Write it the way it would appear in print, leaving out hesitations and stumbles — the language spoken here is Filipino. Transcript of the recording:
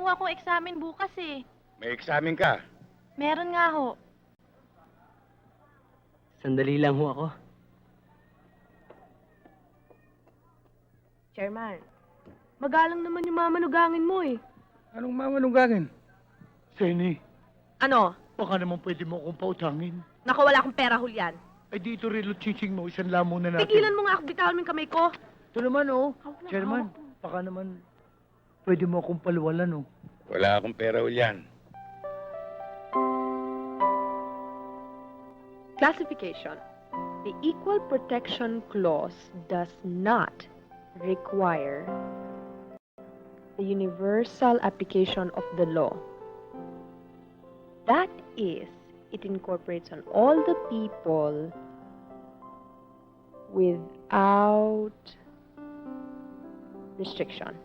ho akong eksamen bukas eh. May eksamen ka. Meron nga ho. Sandali lang ho ako. Chairman, magalang naman yung mamanugangin mo eh. Anong mamanungangin? Senny, Ano? baka naman pwede mo akong pautangin. Naku, wala akong pera, Julian. Ay dito rin chiching mo, isang lamo na natin. Tigilan mo nga ako, bitawan mo yung kamay ko. Ito naman oh. Hawak na, Chairman, hawak mo. baka naman pwede mo akong paluwalan oh. Wala akong pera Julian. Classification. The Equal Protection Clause does not require the universal application of the law. That is, it incorporates on all the people without restriction.